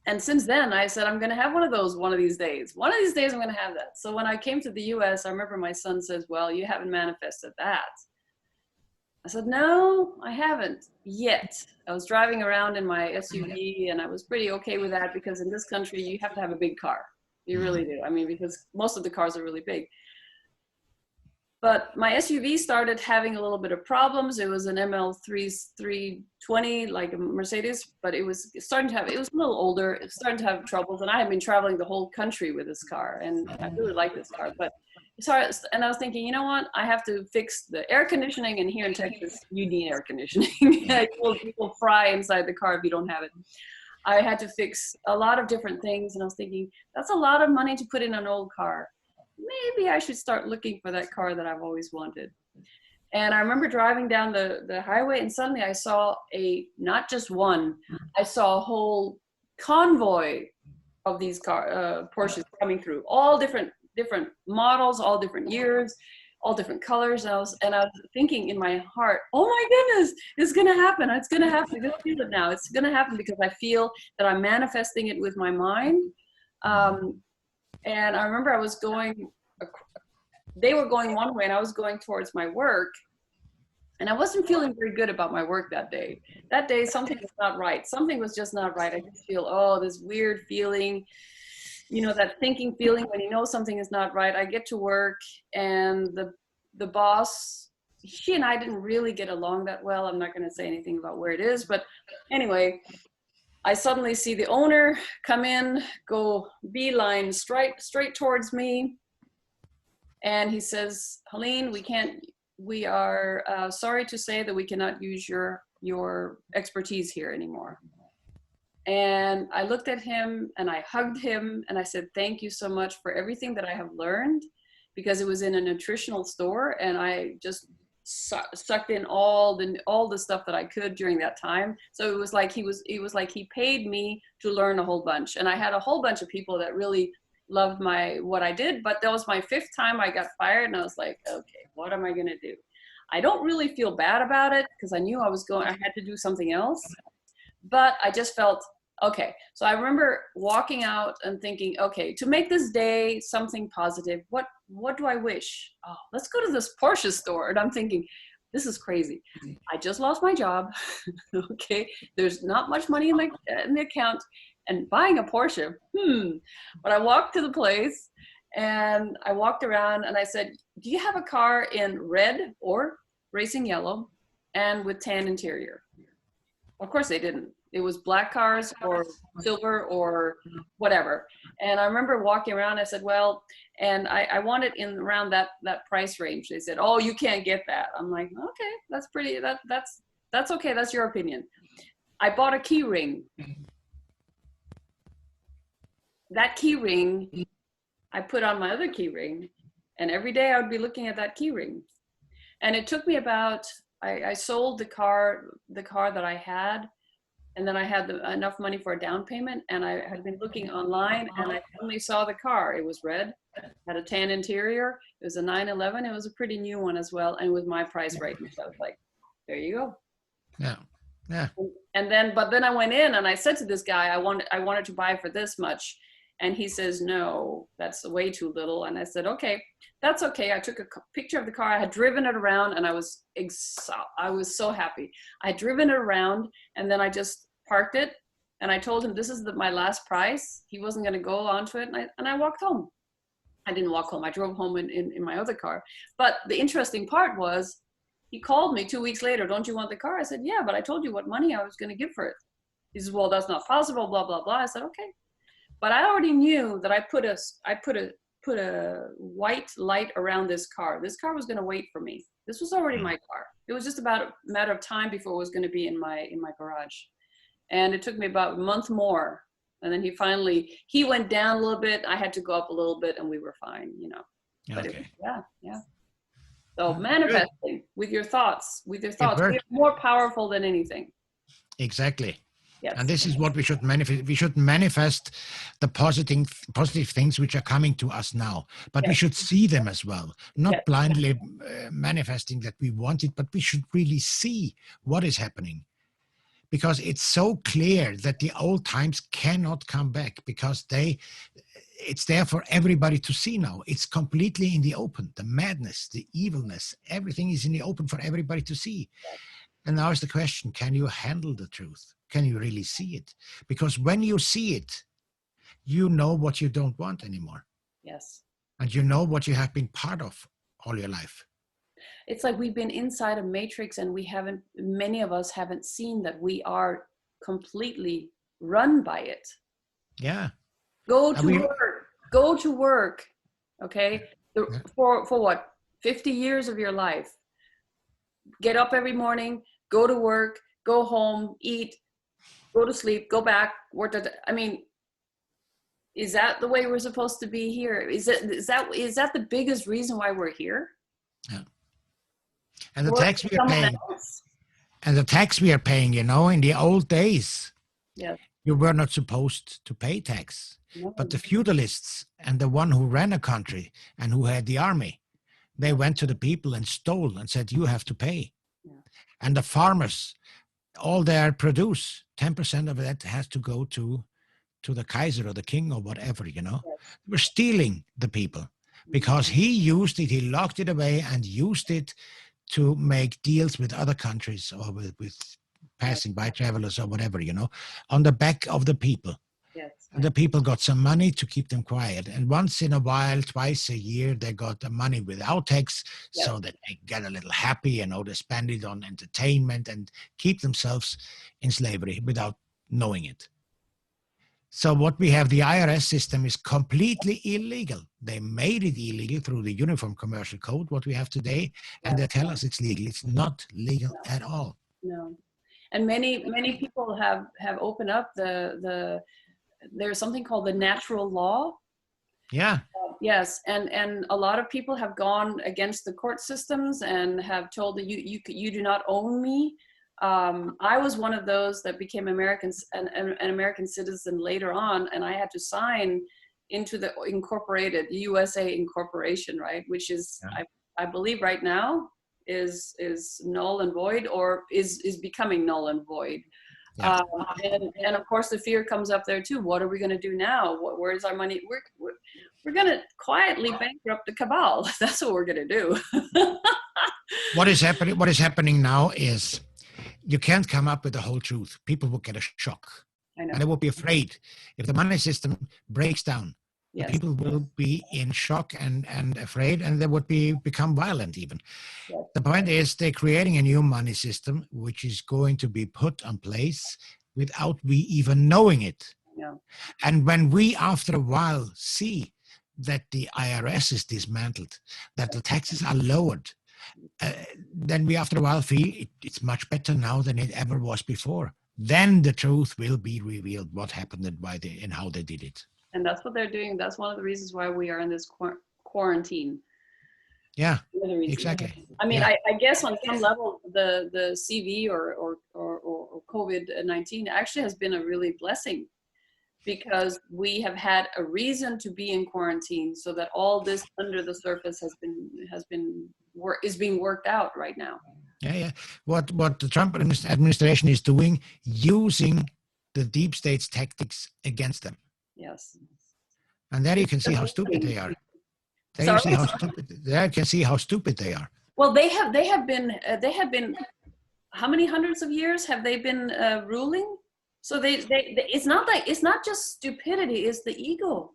And since then, I said, I'm going to have one of those one of these days. One of these days, I'm going to have that. So when I came to the US, I remember my son says, well, you haven't manifested that. I said, no, I haven't yet. I was driving around in my SUV, and I was pretty okay with that because in this country, you have to have a big car. You really do. I mean, because most of the cars are really big. But my SUV started having a little bit of problems. It was an ML320, like a Mercedes, but it was a little older. It was starting to have troubles, and I had been traveling the whole country with this car, and I really like this car. And I was thinking, you know what? I have to fix the air conditioning, and here in Texas, you need air conditioning. People fry inside the car if you don't have it. I had to fix a lot of different things, and I was thinking, that's a lot of money to put in an old car. Maybe I should start looking for that car that I've always wanted. And I remember driving down the highway, and suddenly I saw not just one, I saw a whole convoy of these Porsches coming through, all different models, all different years, all different colors. And I was thinking in my heart, oh my goodness, it's going to happen. It's going to happen. I'm going to feel it now. It's going to happen because I feel that I'm manifesting it with my mind. And I remember they were going one way, and I was going towards my work, and I wasn't feeling very good about my work that day. That day, something was not right. Something was just not right. I just feel, this weird feeling, that thinking feeling when you know something is not right. I get to work, and the boss, she and I didn't really get along that well. I'm not going to say anything about where it is, but anyway, I suddenly see the owner come in, go beeline straight towards me. And he says, Helene, we are sorry to say that we cannot use your expertise here anymore. And I looked at him, and I hugged him, and I said, thank you so much for everything that I have learned, because it was in a nutritional store, and I just sucked in all the stuff that I could during that time. So it was like he paid me to learn a whole bunch. And I had a whole bunch of people that really loved what I did, but that was my 5th time I got fired, and I was like, okay, what am I gonna do? I don't really feel bad about it because I knew I had to do something else, but I just felt okay. So I remember walking out and thinking, okay, to make this day something positive, what do I wish? Oh, let's go to this Porsche store. And I'm thinking, this is crazy. I just lost my job. Okay, there's not much money in the account, and buying a Porsche. But I walked to the place and I walked around and I said, do you have a car in red or racing yellow and with tan interior? Of course they didn't. It was black cars or silver or whatever. And I remember walking around, I said, well, and I want it in around that price range. They said, oh, you can't get that. I'm like, okay, that's okay. That's your opinion. I bought a key ring. That key ring, I put on my other key ring, and every day I would be looking at that key ring. And it took me about, I sold the car that I had, and then I had enough money for a down payment, and I had been looking online, and I only saw the car. It was red, had a tan interior. It was a 911. It was a pretty new one as well, and with my price range. So I was like, there you go. Yeah. Yeah. But then I went in and I said to this guy, I wanted to buy for this much. And he says, no, that's way too little. And I said, okay, that's okay. I took a picture of the car. I had driven it around, and I was so happy. I had driven it around, and then I just parked it. And I told him, this is my last price. He wasn't going to go onto it. And I walked home. I didn't walk home. I drove home in my other car. But the interesting part was, he called me 2 weeks later. Don't you want the car? I said, yeah, but I told you what money I was going to give for it. He says, well, that's not possible, blah, blah, blah. I said, okay. But I already knew that I put a white light around this car. This car was going to wait for me. This was already my car. It was just about a matter of time before it was going to be in my garage. And it took me about a month more. And then he went down a little bit. I had to go up a little bit, and we were fine, But Okay. yeah. So manifesting with your thoughts, we are more powerful than anything. Exactly. Yes. And this is what we should manifest. We should manifest the positive things which are coming to us now, but we should see them as well, not blindly manifesting that we want it, but we should really see what is happening, because it's so clear that the old times cannot come back, because it's there for everybody to see now. It's completely in the open. The madness, the evilness, everything is in the open for everybody to see. And now is the question, can you handle the truth? Can you really see it? Because when you see it, you know what you don't want anymore. Yes. And you know what you have been part of all your life. It's like we've been inside a matrix, and many of us haven't seen that we are completely run by it. Yeah. Go to work. Okay. For what? 50 years of your life. Get up every morning, go to work, go home, eat, go to sleep, go back, work. I mean, is that the way we're supposed to be here? Is that the biggest reason why we're here? Yeah. And the tax we are paying. And the tax we are paying, in the old days, you were not supposed to pay tax. No. But the feudalists and the one who ran a country and who had the army, they went to the people and stole and said, you have to pay. Yeah. And the farmers, all their produce, 10% of that has to go to the Kaiser or the king or whatever, Yes. We're stealing the people because he used it, he locked it away and used it to make deals with other countries or with passing by travelers or whatever, on the back of the people. Yes. And the people got some money to keep them quiet. And once in a while, twice a year, they got the money without tax, so that they get a little happy, they spend it on entertainment and keep themselves in slavery without knowing it. So what we have, the IRS system is completely illegal. They made it illegal through the Uniform Commercial Code, what we have today, and they tell us it's legal. It's not legal at all. No. And many people have opened up there's something called the natural law. Yeah. Yes, and a lot of people have gone against the court systems and have told that you do not own me. I was one of those that became an American citizen later on, and I had to sign into the incorporated USA Incorporation, right? Which is, Yeah. I believe right now is null and void, or is becoming null and void. Yeah. And of course the fear comes up there too. What are we going to do now? Where's our money? We're going to quietly bankrupt the cabal. That's what we're going to do. What is happening now is you can't come up with the whole truth. People will get a shock. I know. And they will be afraid. If the money system breaks down, the Yes. people will be in shock and afraid, and they would become violent even. Yes. The point is they're creating a new money system, which is going to be put in place without we even knowing it. No. And when we, after a while, see that the IRS is dismantled, that the taxes are lowered, then we, after a while, feel it's much better now than it ever was before. Then the truth will be revealed, what happened and why and how they did it. And that's what they're doing. That's one of the reasons why we are in this quarantine. Yeah, exactly. I mean, Yeah. I guess on some level, the CV or COVID-19 actually has been a really blessing, because we have had a reason to be in quarantine, so that all this under the surface is being worked out right now. Yeah. What the Trump administration is doing, using the deep state's tactics against them. Yes. And there you can see how stupid they are. There you can see how stupid they are. Well, they have been. How many hundreds of years have they been ruling? So it's not just stupidity. It's the ego.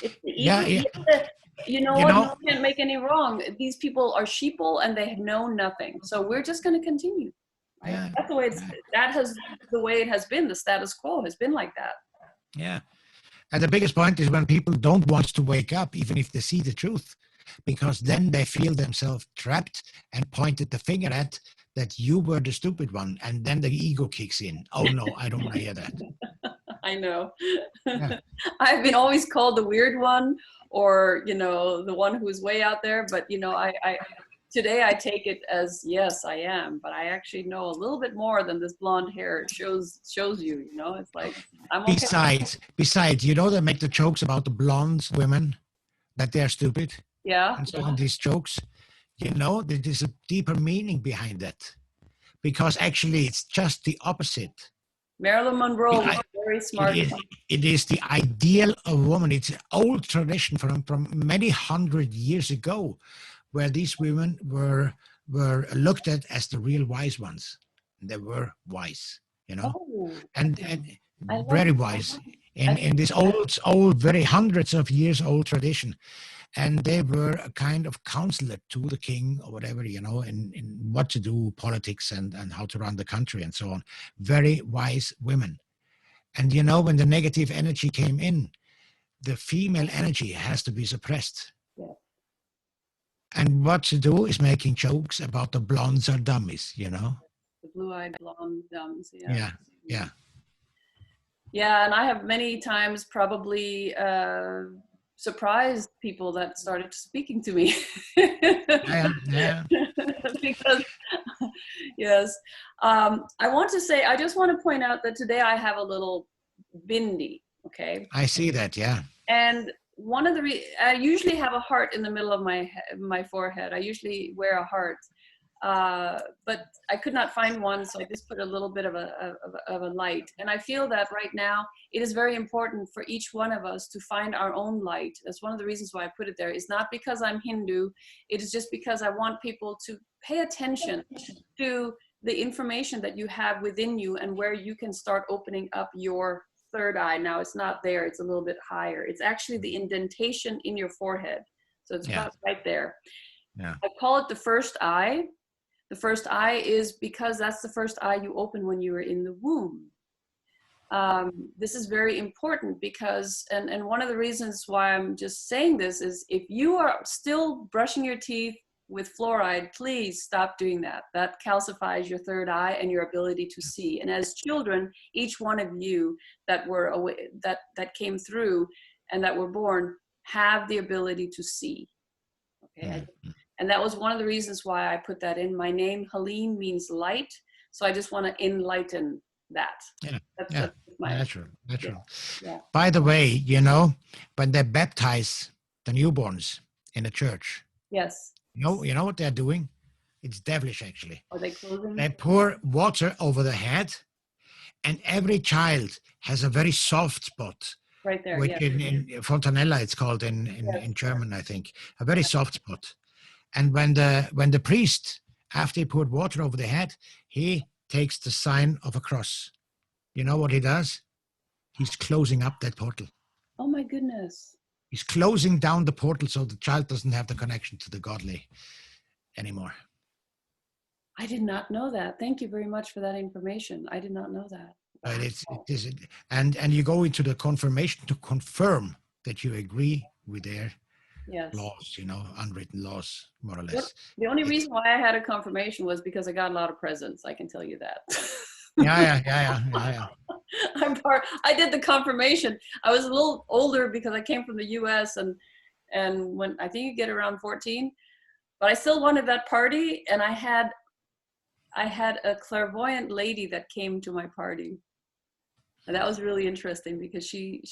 It's the ego. Yeah. You know what? You can't make any wrong. These people are sheeple and they know nothing. So we're just going to continue. Right? Yeah. That's the way the way it has been. The status quo has been like that. Yeah. And the biggest point is when people don't want to wake up, even if they see the truth, because then they feel themselves trapped and pointed the finger at that you were the stupid one. And then the ego kicks in. Oh no, I don't want to hear that. I know. Yeah. I've been always called the weird one, or, the one who's way out there. But, today I take it as, yes, I am, but I actually know a little bit more than this blonde hair shows you, it's like, I'm okay. Besides, they make the jokes about the blonde women, that they're stupid. Yeah. And so on these jokes, there's a deeper meaning behind that, because actually it's just the opposite. Marilyn Monroe was very smart. It is the ideal of woman. It's an old tradition from many hundred years ago, where these women were looked at as the real wise ones. They were wise, and very wise in this old, very hundreds of years old tradition. And they were a kind of counselor to the king or whatever, in what to do, politics and how to run the country and so on. Very wise women. And when the negative energy came in, the female energy has to be suppressed. Yeah. And what to do is making jokes about the blondes are dummies, The blue-eyed blonde dumbs. Yeah. Yeah, and I have many times probably surprised people that started speaking to me. Yeah. Because, yes. I just want to point out that today I have a little bindi, okay? I see that, yeah. And one of I usually have a heart in the middle of my forehead. I usually wear a heart, but I could not find one, so I just put a little bit of a light. And I feel that right now it is very important for each one of us to find our own light. That's one of the reasons why I put it there. It's not because I'm Hindu. It is just because I want people to pay attention to the information that you have within you and where you can start opening up your third eye. Now it's not there, it's a little bit higher. It's actually the indentation in your forehead. So it's about right there. Yeah. I call it the first eye. The first eye is because that's the first eye you open when you were in the womb. This is very important because, and one of the reasons why I'm just saying this is, if you are still brushing your teeth with fluoride, please stop doing that. That calcifies your third eye and your ability to see. And as children, each one of you that were away, that came through and that were born have the ability to see. Okay. And that was one of the reasons why I put that in. My name, Helene, means light. So I just want to enlighten that. Yeah, That's my, natural. yeah. By the way, you know, when they baptize the newborns in a church, Yes. you know what they're doing? It's devilish, actually. Are they closing? They pour water over the head, and every child has a very soft spot, Right there. which Yeah. in Fontanella it's called in German, I think, a very soft spot. And when the priest, after he poured water over the head, he takes the sign of a cross. You know what he does? He's closing up that portal. Oh my goodness. He's closing down the portal so the child doesn't have the connection to the godly anymore. I did not know that. Thank you very much for that information. I did not know that. But it is, and you go into the confirmation to confirm that you agree with their laws, you know, unwritten laws, more or less. The only reason why I had a confirmation was because I got a lot of presents. I can tell you that. Yeah. I did the confirmation. I was a little older because I came from the U.S. and when I think you get around 14, but I still wanted that party, and I had a clairvoyant lady that came to my party, and that was really interesting because she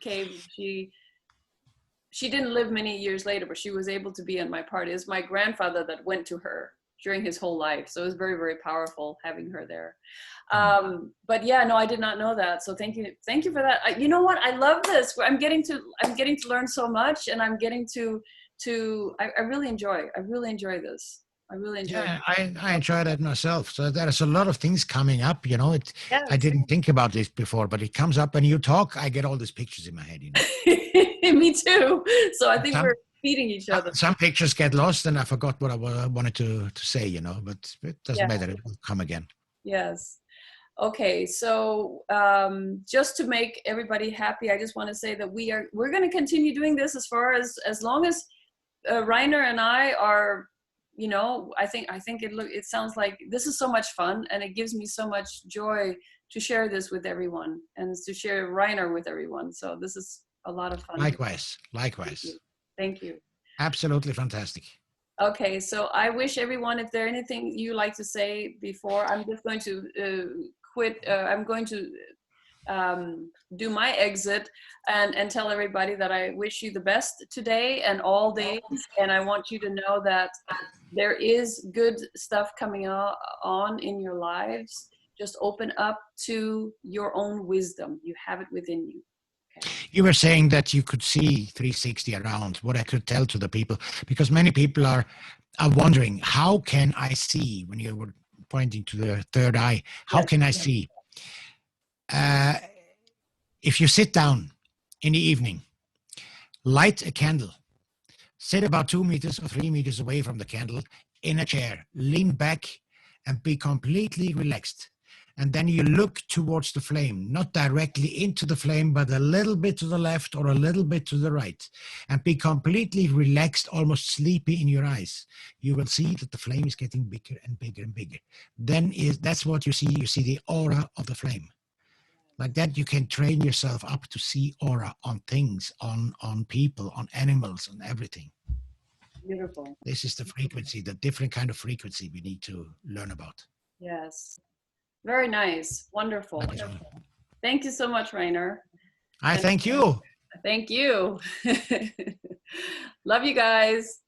came. She didn't live many years later, but she was able to be at my party. It's my grandfather that went to her during his whole life. So it was very, very powerful having her there. But yeah, no, I did not know that. So thank you for that. You know what? I love this. I'm getting to learn so much, and I'm getting to I really enjoy this. I really enjoy it. Yeah, I enjoy that myself. So there's a lot of things coming up, you know. Yes. I didn't think about this before, but it comes up when you talk. I get all these pictures in my head, you know. Me too. So I think we're feeding each other. Some pictures get lost, and I forgot what I wanted to say, you know. But it doesn't matter; it will come again. Yes. Okay. So just to make everybody happy, I just want to say that we're going to continue doing this as long as Rainer and I are. You know, I think it sounds like this is so much fun, and it gives me so much joy to share this with everyone and to share Rainer with everyone. So this is a lot of fun. Likewise. Thank you. Absolutely fantastic. Okay, so I wish everyone, if there's anything you like to say before, I'm just going to quit. I'm going to do my exit and tell everybody that I wish you the best today and all days. And I want you to know that there is good stuff coming on in your lives. Just open up to your own wisdom. You have it within you. Okay. You were saying that you could see 360 around. What I could tell to the people, because many people are wondering, how can I see? When you were pointing to the third eye, how can I see? If you sit down in the evening, light a candle, sit about 2 meters or 3 meters away from the candle in a chair, lean back and be completely relaxed. And then you look towards the flame, not directly into the flame, but a little bit to the left or a little bit to the right, and be completely relaxed, almost sleepy in your eyes. You will see that the flame is getting bigger and bigger and bigger. That's what you see. You see the aura of the flame. Like that, you can train yourself up to see aura on things, on people, on animals, on everything. Beautiful. This is the frequency, the different kind of frequency we need to learn about. Yes. Very nice. Wonderful. Thank you so much, Rainer. I thank you. Thank you. Love you guys.